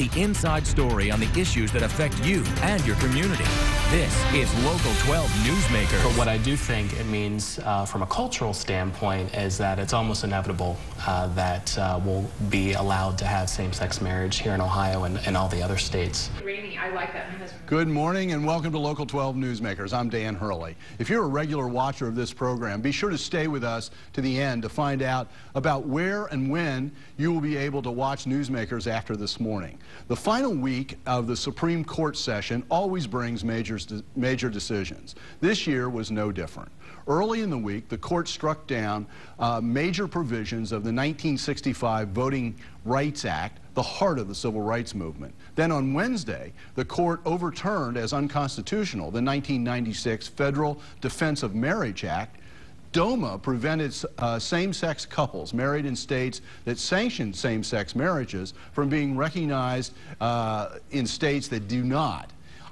the inside story on the issues that affect you and your community. This is Local 12 Newsmakers. But what I do think it means from a cultural standpoint is that it's almost inevitable that we'll be allowed to have same-sex marriage here in Ohio and all the other states. I like that. Good morning and welcome to Local 12 Newsmakers. I'm Dan Hurley. If you're a regular watcher of this program, be sure to stay with us to the end to find out about where and when you will be able to watch Newsmakers after this morning. The final week of the Supreme Court session always brings major decisions. This year was no different. Early in the week, the court struck down major provisions of the 1965 Voting Rights Act, the heart of the civil rights movement. Then on Wednesday, the court overturned as unconstitutional the 1996 Federal Defense of Marriage Act. DOMA prevented same-sex couples married in states that sanctioned same-sex marriages from being recognized in states that do not.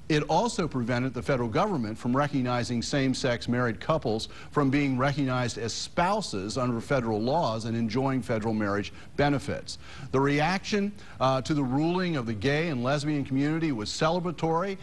It also prevented the federal government from recognizing same-sex married couples from being recognized as spouses under federal laws and enjoying federal marriage benefits. The reaction to the ruling of the gay and lesbian community was celebratory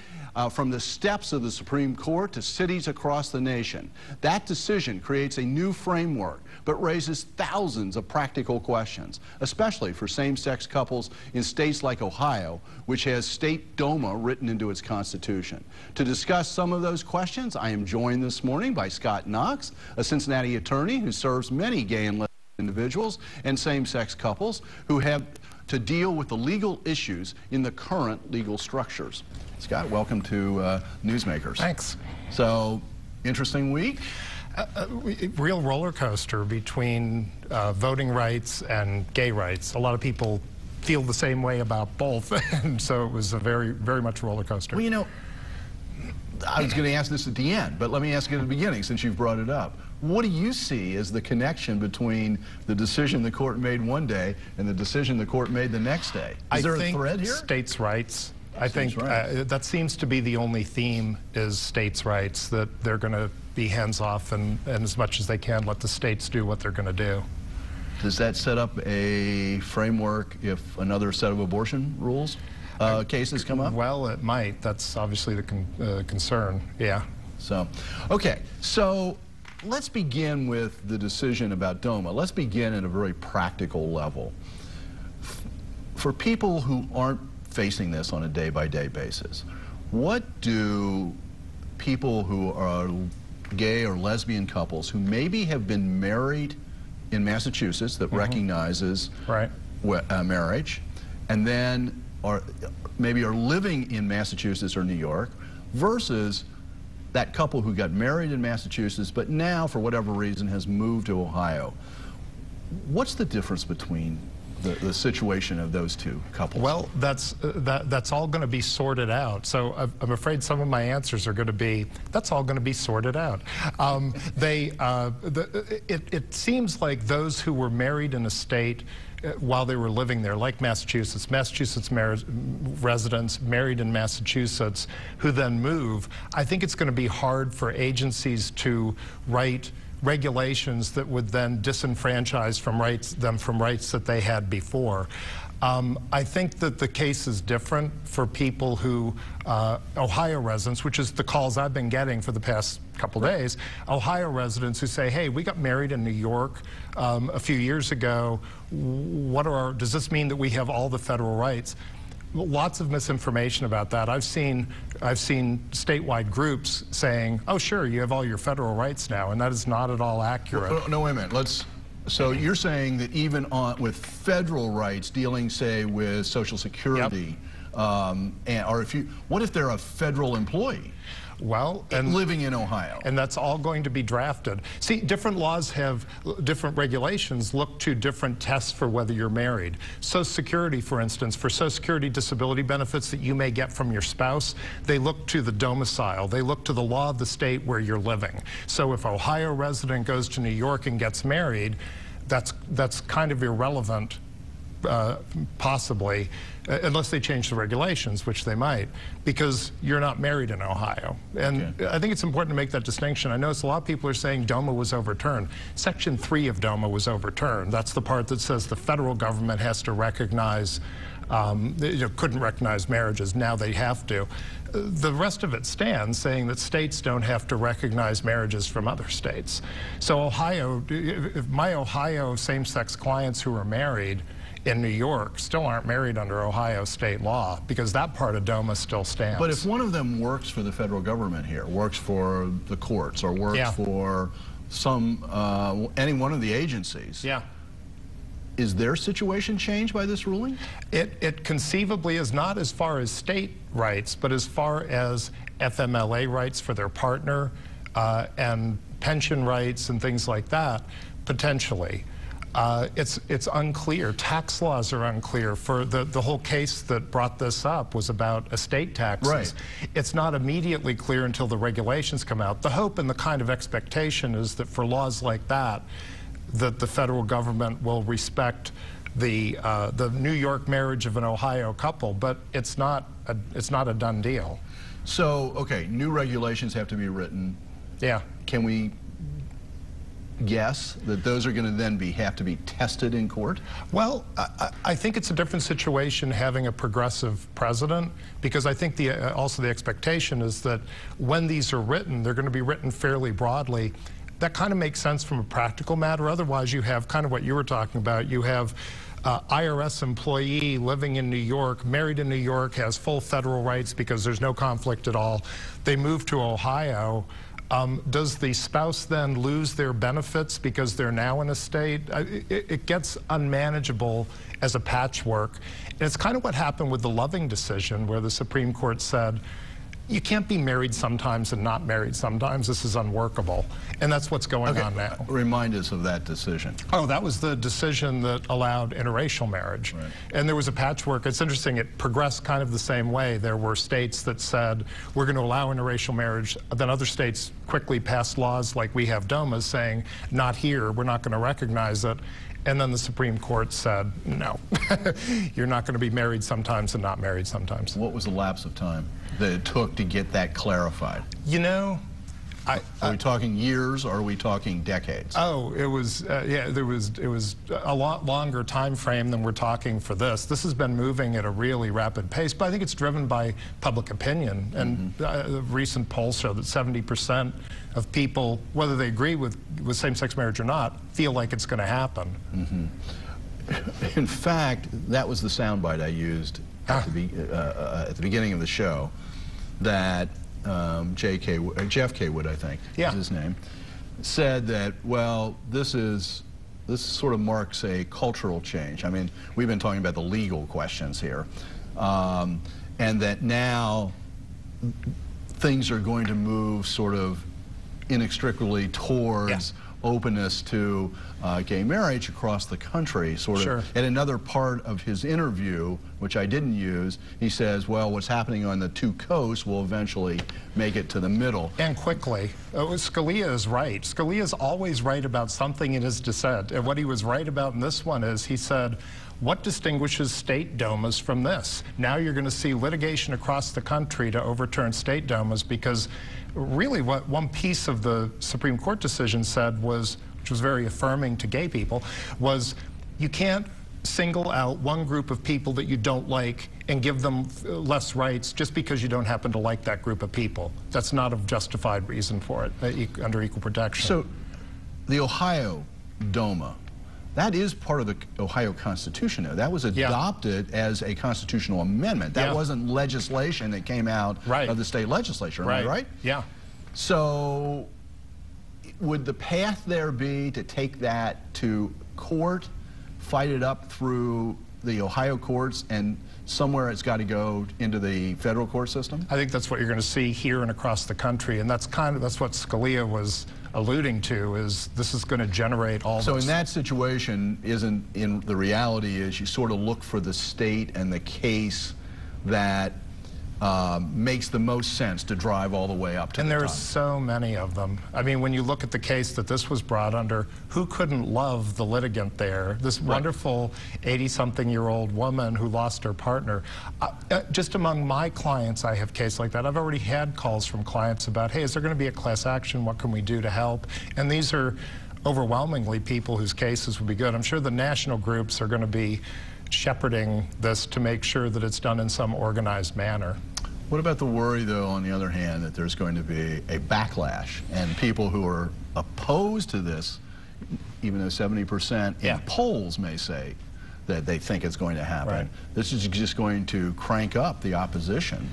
from the steps of the Supreme Court to cities across the nation. That decision creates a new framework but raises thousands of practical questions, especially for same-sex couples in states like Ohio, which has state DOMA written into its constitution. To discuss some of those questions, I am joined this morning by Scott Knox, a Cincinnati attorney who serves many gay and lesbian individuals and same-sex couples who have to deal with the legal issues in the current legal structures. Scott, welcome to Newsmakers. Thanks. So, interesting week? Real roller coaster between voting rights and gay rights. A lot of people feel the same way about both, and so it was a very much roller coaster. Well, you know, I was going to ask this at the end, but let me ask it at the beginning since you've brought it up. What do you see as the connection between the decision the court made one day and the decision the court made the next day? Is there a thread here? States' rights. I think that seems to be the only theme is states' rights, that they're going to be hands-off and as much as they can let the states do what they're going to do. Does that set up a framework if another set of abortion rules cases come up? Well, it might. That's obviously the concern, yeah. So, okay, so let's begin with the decision about DOMA. Let's begin at a very practical level. For people who aren't facing this on a day-by-day basis, what do people who are gay or lesbian couples who maybe have been married in Massachusetts that recognizes marriage, and then maybe are living in Massachusetts or New York, versus that couple who got married in Massachusetts but now, for whatever reason, has moved to Ohio? What's the difference between the situation of those two couples? Well, that's all going to be sorted out. So I'm afraid some of my answers are going to be, that's all going to be sorted out. It seems like those who were married in a state while they were living there, like Massachusetts residents married in Massachusetts who then move, I think it's going to be hard for agencies to write regulations that would then disenfranchise them from rights that they had before. I think that the case is different for people who, Ohio residents, which is the calls I've been getting for the past couple days, Ohio residents who say, hey, we got married in New York a few years ago. Does this mean that we have all the federal rights? Lots of misinformation about that. I've seen statewide groups saying, oh, sure, you have all your federal rights now, and that is not at all accurate. Well, no, wait a minute. So you're saying that even with federal rights dealing, say, with Social Security, what if they're a federal employee? Well, living in Ohio. And that's all going to be drafted. See, different laws have different regulations, look to different tests for whether you're married. Social Security, for instance, for Social Security disability benefits that you may get from your spouse, they look to the domicile. They look to the law of the state where you're living. So if an Ohio resident goes to New York and gets married, that's kind of irrelevant, possibly, unless they change the regulations, which they might, because you're not married in Ohio. And I think it's important to make that distinction. I notice a lot of people are saying DOMA was overturned. Section 3 of DOMA was overturned. That's the part that says the federal government has to recognize couldn't recognize marriages. Now they have to. The rest of it stands, saying that states don't have to recognize marriages from other states. So Ohio, if my Ohio same-sex clients who are married in New York still aren't married under Ohio state law, because that part of DOMA still stands. But if one of them works for the federal government here, works for the courts, or works for any one of the agencies, is their situation changed by this ruling? It conceivably is, not as far as state rights, but as far as FMLA rights for their partner and pension rights and things like that, potentially. It's unclear. Tax laws are unclear. For the whole case that brought this up was about estate taxes. Right. It's not immediately clear until the regulations come out. The hope and the kind of expectation is that for laws like that, that the federal government will respect the New York marriage of an Ohio couple, but it's not a done deal. So, okay, new regulations have to be written. Yeah. Can we guess that those are going to then have to be tested in court? Well, I think it's a different situation having a progressive president, because I think also the expectation is that when these are written, they're going to be written fairly broadly. That kind of makes sense from a practical matter. Otherwise, you have kind of what you were talking about. You have IRS employee living in New York, married in New York, has full federal rights because there's no conflict at all. They move to Ohio. Does the spouse then lose their benefits because they're now in a state? It gets unmanageable as a patchwork. And it's kind of what happened with the Loving decision, where the Supreme Court said, you can't be married sometimes and not married sometimes. This is unworkable. And that's what's going on now. Remind us of that decision. Oh, that was the decision that allowed interracial marriage. Right. And there was a patchwork. It's interesting, it progressed kind of the same way. There were states that said, we're going to allow interracial marriage. Then other states quickly passed laws like we have DOMA saying, not here, we're not going to recognize it. And then the Supreme Court said, no, you're not going to be married sometimes and not married sometimes. What was the lapse of time that it took to get that clarified? You know, are we talking years, or are we talking decades? Oh, it was, yeah, it was a lot longer time frame than we're talking for this. This has been moving at a really rapid pace, but I think it's driven by public opinion. And the recent polls show that 70% of people, whether they agree with same-sex marriage or not, feel like it's going to happen. In fact, that was the soundbite I used at the beginning of the show, that Jeff Caywood, I think, is his name, said that, well, this sort of marks a cultural change. I mean, we've been talking about the legal questions here, and that now things are going to move sort of inextricably towards openness to gay marriage across the country, sort of. At another part of his interview, which I didn't use, he says, well, what's happening on the two coasts will eventually make it to the middle. And quickly. Scalia is right. Scalia is always right about something in his dissent. And what he was right about in this one is, he said, what distinguishes state DOMAs from this? Now you're going to see litigation across the country to overturn state DOMAs, because really what one piece of the Supreme Court decision said was, which was very affirming to gay people, was you can't single out one group of people that you don't like and give them less rights just because you don't happen to like that group of people. That's not a justified reason for it under equal protection. So the Ohio DOMA, that is part of the Ohio Constitution. That was adopted as a constitutional amendment. That wasn't legislation that came out of the state legislature, am I right? Yeah. So would the path there be to take that to court, fight it up through the Ohio courts, and somewhere it's got to go into the federal court system? I think that's what you're going to see here and across the country, and that's what Scalia was alluding to, is this is going to generate all this. So in that situation, the reality is you sort of look for the state and the case that makes the most sense to drive all the way up to the top. And there are so many of them. I mean, when you look at the case that this was brought under, who couldn't love the litigant there? This wonderful 80-something-year-old woman who lost her partner. Just among my clients, I have cases like that. I've already had calls from clients about, hey, is there going to be a class action? What can we do to help? And these are overwhelmingly people whose cases would be good. I'm sure the national groups are going to be shepherding this to make sure that it's done in some organized manner. What about the worry, though, on the other hand, that there's going to be a backlash and people who are opposed to this, even though 70% in polls may say that they think it's going to happen. Right. This is just going to crank up the opposition.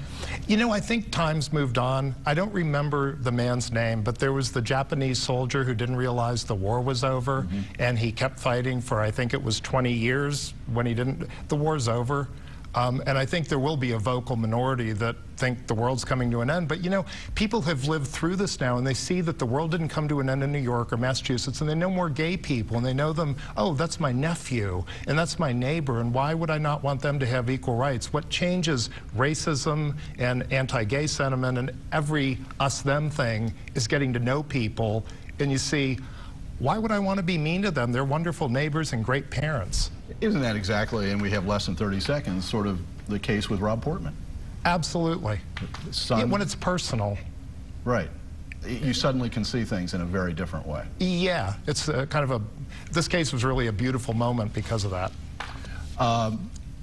You know, I think time's moved on. I don't remember the man's name, but there was the Japanese soldier who didn't realize the war was over, and he kept fighting for, I think it was 20 years when he didn't. The war's over. And I think there will be a vocal minority that think the world's coming to an end. But, you know, people have lived through this now, and they see that the world didn't come to an end in New York or Massachusetts, and they know more gay people, and they know them, oh, that's my nephew, and that's my neighbor, and why would I not want them to have equal rights? What changes racism and anti-gay sentiment and every us-them thing is getting to know people, and you see, why would I want to be mean to them? They're wonderful neighbors and great parents. Isn't that exactly, and we have less than 30 seconds, sort of the case with Rob Portman? Absolutely. Yeah, when it's personal. Right. You suddenly can see things in a very different way. Yeah, it's kind of this case was really a beautiful moment because of that.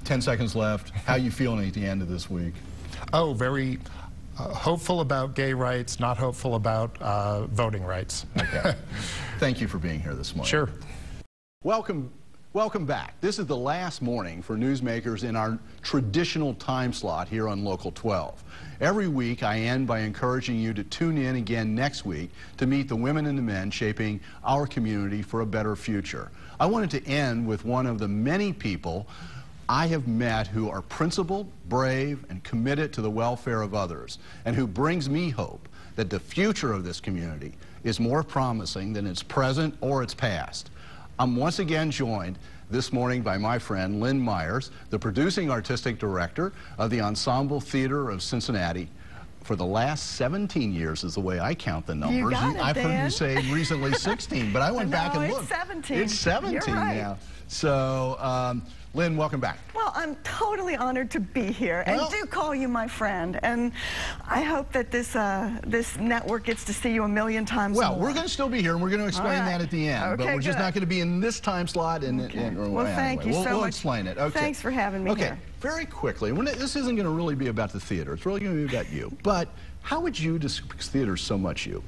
10 seconds left. How are you feeling at the end of this week? Oh, very hopeful about gay rights, not hopeful about voting rights. Okay. Thank you for being here this morning. Sure. Welcome back. This is the last morning for Newsmakers in our traditional time slot here on Local 12. Every week I end by encouraging you to tune in again next week to meet the women and the men shaping our community for a better future. I wanted to end with one of the many people I have met who are principled, brave, and committed to the welfare of others, and who brings me hope that the future of this community is more promising than its present or its past. I'm once again joined this morning by my friend Lynn Myers, the producing artistic director of the Ensemble Theater of Cincinnati. For the last 17 years is the way I count the numbers. You got it, I've heard Dan. you say recently 16, but I went back and looked. It's 17. It's 17 You're right. now. So, Lynn, welcome back. Well, I'm totally honored to be here, and do call you my friend. And I hope that this this network gets to see you a million times more. Well, we're going to still be here, and we're going to explain that at the end. Okay, but we're just not going to be in this time slot. Well, thank you so much. We'll explain it. Okay. Thanks for having me here. Very quickly, this isn't going to really be about the theater. It's really going to be about you. But how would you describe theater so much you?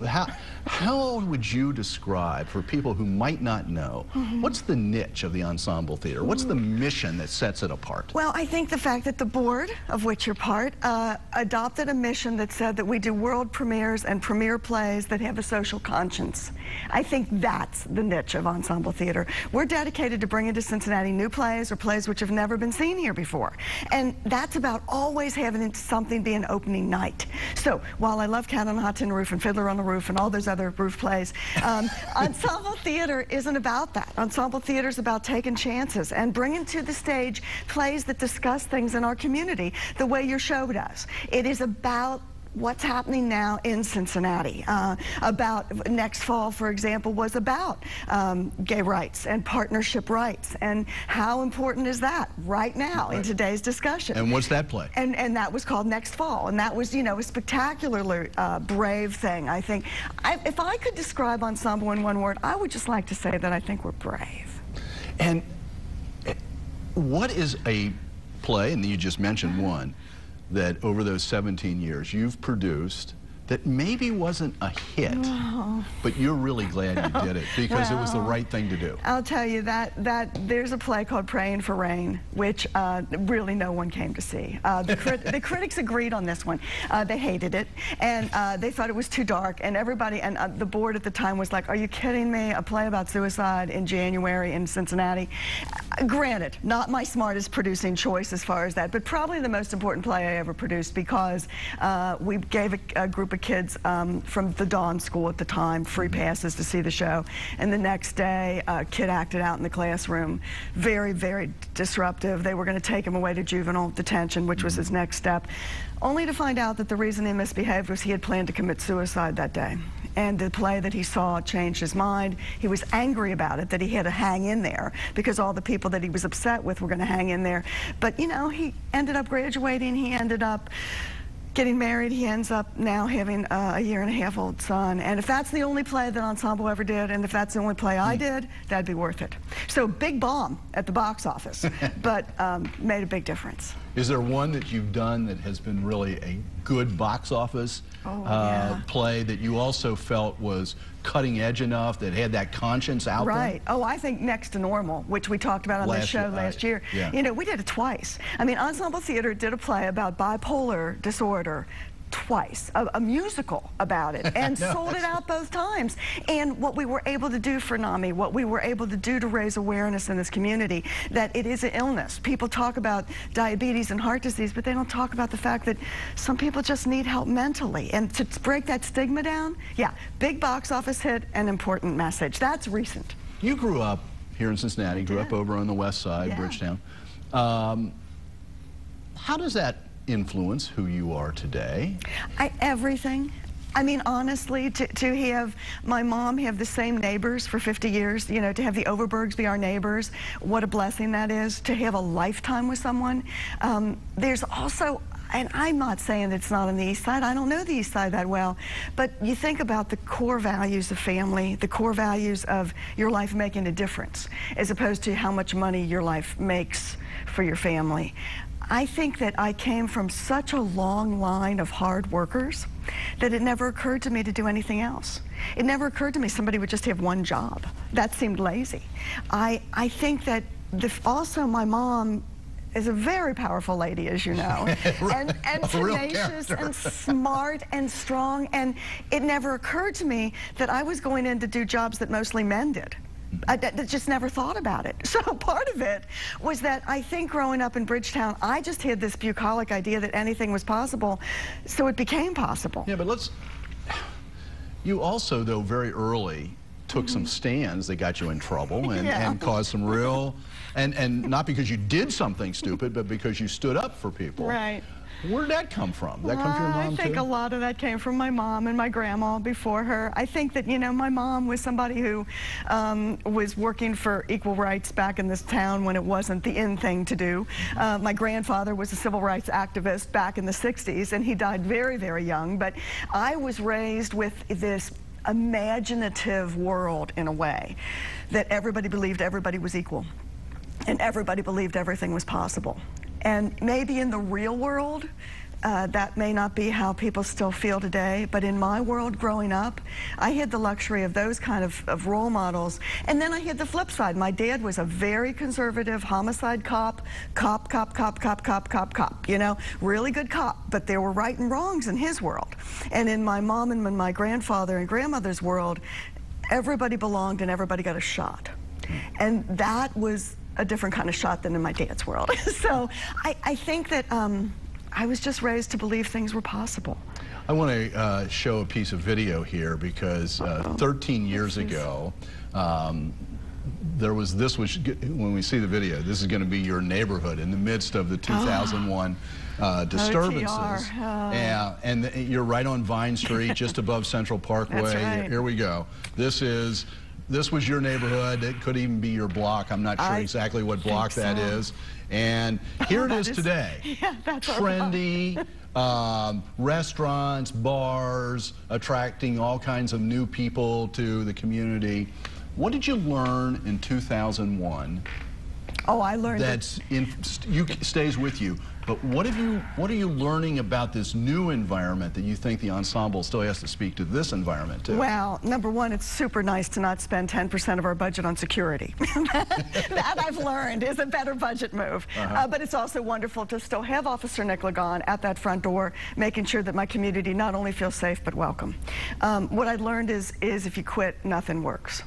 How would you describe, for people who might not know, what's the niche of the Ensemble Theater? What's the mission that sets it apart? Well, I think the fact that the board, of which you're part, adopted a mission that said that we do world premieres and premiere plays that have a social conscience. I think that's the niche of Ensemble Theater. We're dedicated to bringing to Cincinnati new plays or plays which have never been seen here before. And that's about always having something be an opening night. So while I love Cat on a Hot Tin Roof and Fiddler on the Roof and all those other roof plays, Ensemble Theater isn't about that. Ensemble Theater is about taking chances and bringing to the stage plays that discuss things in our community the way your show does. It is about what's happening now in Cincinnati. About next fall, for example, was about gay rights and partnership rights, and how important is that right now in today's discussion. And what's that play? And that was called Next Fall, and that was, you know, a spectacularly brave thing. I think if I could describe Ensemble in one word, I would just like to say that I think we're brave. And what is a play, and you just mentioned one, that over those 17 years you've produced that maybe wasn't a hit, but you're really glad you did it because it was the right thing to do? I'll tell you that there's a play called Praying for Rain, which really no one came to see. The critics agreed on this one. They hated it, and they thought it was too dark, and everybody, and the board at the time was like, are you kidding me? A play about suicide in January in Cincinnati? Granted, not my smartest producing choice as far as that, but probably the most important play I ever produced, because we gave a group of kids from the Dawn School at the time free passes to see the show, and the next day a kid acted out in the classroom. Very, very disruptive. They were going to take him away to juvenile detention, which was his next step, only to find out that the reason he misbehaved was he had planned to commit suicide that day. And the play that he saw changed his mind. He was angry about it, that he had to hang in there because all the people that he was upset with were going to hang in there. But, you know, he ended up graduating. He ended up getting married. He ends up now having a 1.5-year-old son. And if that's the only play that Ensemble ever did, and if that's the only play I did, that'd be worth it. So big bomb at the box office, but made a big difference. Is there one that you've done that has been really a good box office play that you also felt was cutting edge enough, that had that conscience out there? Right. Oh, I think Next to Normal, which we talked about on this show last year. You know, we did it twice. I mean, Ensemble Theater did a play about bipolar disorder twice, a musical about it, and sold it out both times. And what we were able to do for NAMI, what we were able to do to raise awareness in this community, that it is an illness. People talk about diabetes and heart disease, but they don't talk about the fact that some people just need help mentally. And to break that stigma down, big box office hit, an important message. That's recent. You grew up here in Cincinnati, grew up over on the west side, Bridgetown. How does that influence who you are today? Everything. I mean, honestly, to have my mom have the same neighbors for 50 years, you know, to have the Overbergs be our neighbors, what a blessing that is. To have a lifetime with someone. There's also, and I'm not saying it's not on the East Side, I don't know the East Side that well, but you think about the core values of family, the core values of your life making a difference, as opposed to how much money your life makes for your family. I think that I came from such a long line of hard workers that it never occurred to me to do anything else. It never occurred to me somebody would just have one job. That seemed lazy. I think that also my mom is a very powerful lady, as you know, and tenacious and smart and strong, and it never occurred to me that I was going in to do jobs that mostly men did. I just never thought about it. So part of it was that I think growing up in Bridgetown, I just had this bucolic idea that anything was possible, so it became possible. Yeah, but you also, though, very early took some stands that got you in trouble and caused some real, and not because you did something stupid, but because you stood up for people. Right. Where did that come from? Did that come from your mom, I think a lot of that came from my mom and my grandma before her. I think that, you know, my mom was somebody who was working for equal rights back in this town when it wasn't the in thing to do. My grandfather was a civil rights activist back in the 60s, and he died very, very young. But I was raised with this imaginative world, in a way, that everybody believed everybody was equal, and everybody believed everything was possible. And maybe in the real world, that may not be how people still feel today, but in my world growing up, I had the luxury of those kind of role models. And then I had the flip side. My dad was a very conservative homicide cop, you know, really good cop, but there were right and wrongs in his world. And in my mom and my grandfather and grandmother's world, everybody belonged and everybody got a shot. And that was a different kind of shot than in my dad's world. So I think that I was just raised to believe things were possible. I want to show a piece of video here because 13 years ago, when we see the video, this is going to be your neighborhood in the midst of the 2001 disturbances. And you're right on Vine Street, just above Central Parkway. That's right. Here we go. This was your neighborhood. It could even be your block. I'm not sure exactly what block that is. And here it is today. Yeah, that's trendy restaurants, bars, attracting all kinds of new people to the community. What did you learn in 2001? Oh, I learned that stays with you. But what are you learning about this new environment that you think the ensemble still has to speak to this environment too? Well, number one, it's super nice to not spend 10% of our budget on security. That I've learned is a better budget move. But it's also wonderful to still have Officer Nick Lagon at that front door, making sure that my community not only feels safe but welcome. What I learned is if you quit, nothing works.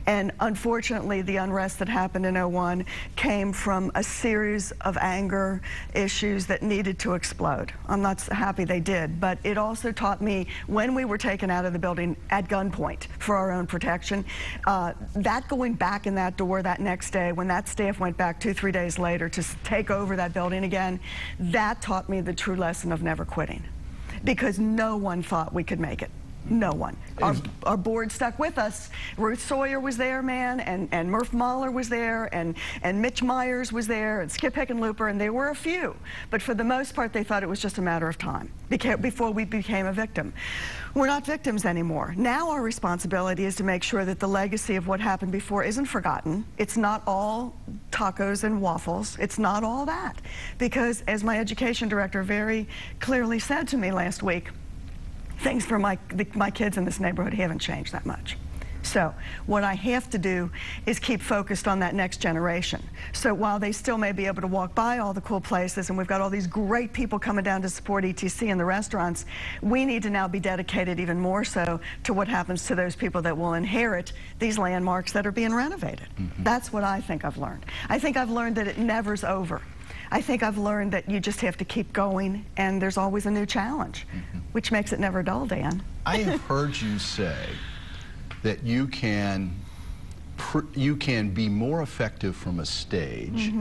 And unfortunately, the unrest that happened in '01 came from a series of anger issues that needed to explode. I'm not happy they did, but it also taught me when we were taken out of the building at gunpoint for our own protection, that going back in that door that next day, when that staff went back 2-3 days later to take over that building again, that taught me the true lesson of never quitting, because no one thought we could make it. No one. Our board stuck with us. Ruth Sawyer was there, man, and Murph Mahler was there, and Mitch Myers was there, and Skip Hickenlooper, and there were a few. But for the most part, they thought it was just a matter of time before we became a victim. We're not victims anymore. Now our responsibility is to make sure that the legacy of what happened before isn't forgotten. It's not all tacos and waffles. It's not all that. Because as my education director very clearly said to me last week, things for my kids in this neighborhood haven't changed that much. So what I have to do is keep focused on that next generation. So while they still may be able to walk by all the cool places, and we've got all these great people coming down to support ETC in the restaurants, we need to now be dedicated even more so to what happens to those people that will inherit these landmarks that are being renovated. That's what I think I've learned. I think I've learned that it never's over. I think I've learned that you just have to keep going, and there's always a new challenge, which makes it never dull, Dan. I have heard you say that you can be more effective from a stage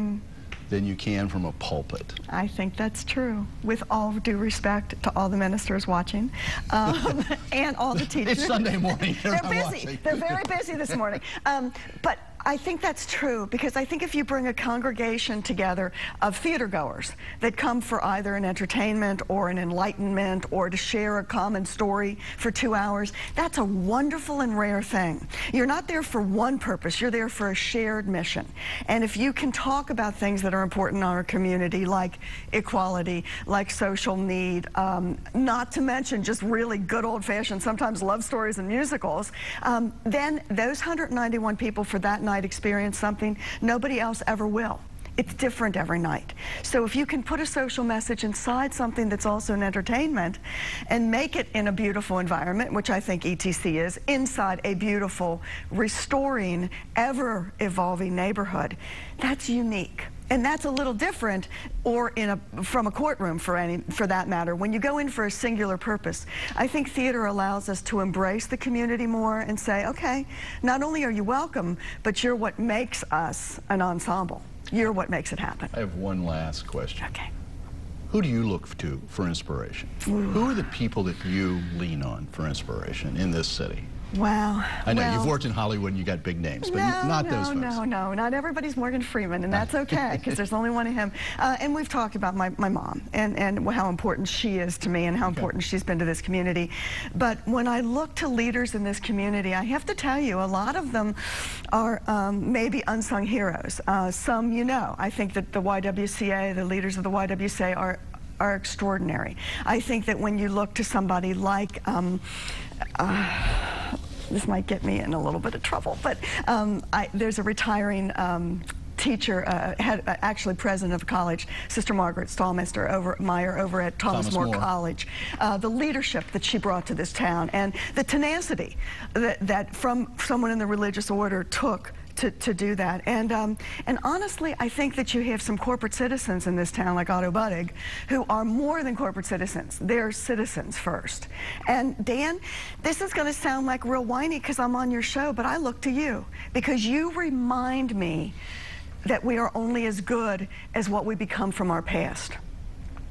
than you can from a pulpit. I think that's true, with all due respect to all the ministers watching and all the teachers. It's Sunday morning. They're busy. Watching. They're very busy this morning. But I think that's true, because I think if you bring a congregation together of theater goers that come for either an entertainment or an enlightenment or to share a common story for 2 hours, that's a wonderful and rare thing. You're not there for one purpose, you're there for a shared mission. And if you can talk about things that are important in our community, like equality, like social need, not to mention just really good old-fashioned, sometimes love stories and musicals, then those 191 people for that night experience something nobody else ever will. It's different every night. So if you can put a social message inside something that's also an entertainment and make it in a beautiful environment, which I think ETC is, inside a beautiful, restoring, ever-evolving neighborhood, that's unique. And that's a little different, or from a courtroom for that matter. When you go in for a singular purpose, I think theater allows us to embrace the community more and say, okay, not only are you welcome, but you're what makes us an ensemble. You're what makes it happen. I have one last question. Okay. Who do you look to for inspiration? Who are the people that you lean on for inspiration in this city? Wow. I know you've worked in Hollywood and you got big names, but not those folks. No, not everybody's Morgan Freeman, and that's okay, because there's only one of him. And we've talked about my mom and how important she is to me and how important she's been to this community. But when I look to leaders in this community, I have to tell you, a lot of them are maybe unsung heroes. Some you know. I think that the YWCA, the leaders of the YWCA are extraordinary. I think that when you look to somebody like this might get me in a little bit of trouble, but there's a retiring teacher, actually president of a college, Sister Margaret Meyer over at Thomas More College. The leadership that she brought to this town and the tenacity that from someone in the religious order took to do that. And honestly, I think that you have some corporate citizens in this town, like Otto Buttig, who are more than corporate citizens. They're citizens first. And Dan, this is going to sound like real whiny because I'm on your show, but I look to you because you remind me that we are only as good as what we become from our past.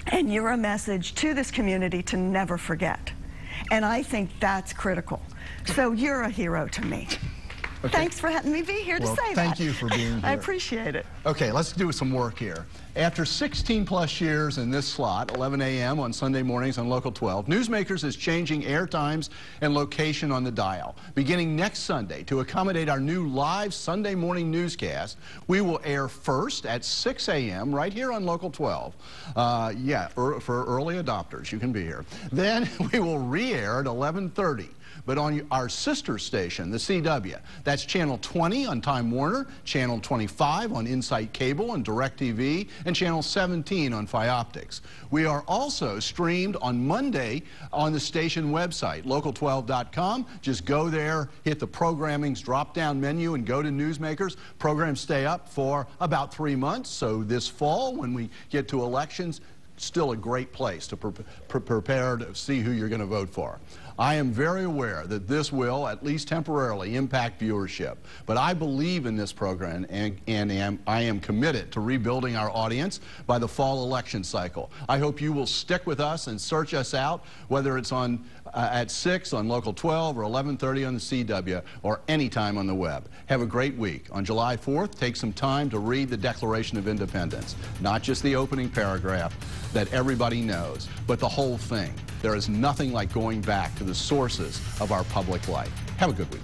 And you're a message to this community to never forget. And I think that's critical. So you're a hero to me. Okay. Thanks for having me be here to say that. Thank you for being here. I appreciate it. Okay, let's do some work here. After 16 plus years in this slot, 11 a.m. on Sunday mornings on Local 12, Newsmakers is changing air times and location on the dial. Beginning next Sunday, to accommodate our new live Sunday morning newscast, we will air first at 6 a.m. right here on Local 12. For early adopters, you can be here. Then we will re-air at 11:30. But on our sister station, the CW, that's Channel 20 on Time Warner, Channel 25 on Insight Cable and DirecTV, and Channel 17 on Fioptics. We are also streamed on Monday on the station website, local12.com. Just go there, hit the programming's drop-down menu, and go to Newsmakers. Programs stay up for about 3 months, so this fall, when we get to elections, still a great place to prepare to see who you're going to vote for. I am very aware that this will, at least temporarily, impact viewership. But I believe in this program and I am committed to rebuilding our audience by the fall election cycle. I hope you will stick with us and search us out, whether it's on at 6 on Local 12 or 11:30 on the CW or anytime on the web. Have a great week. On July 4th, take some time to read the Declaration of Independence. Not just the opening paragraph that everybody knows, but the whole thing. There is nothing like going back to the sources of our public life. Have a good week.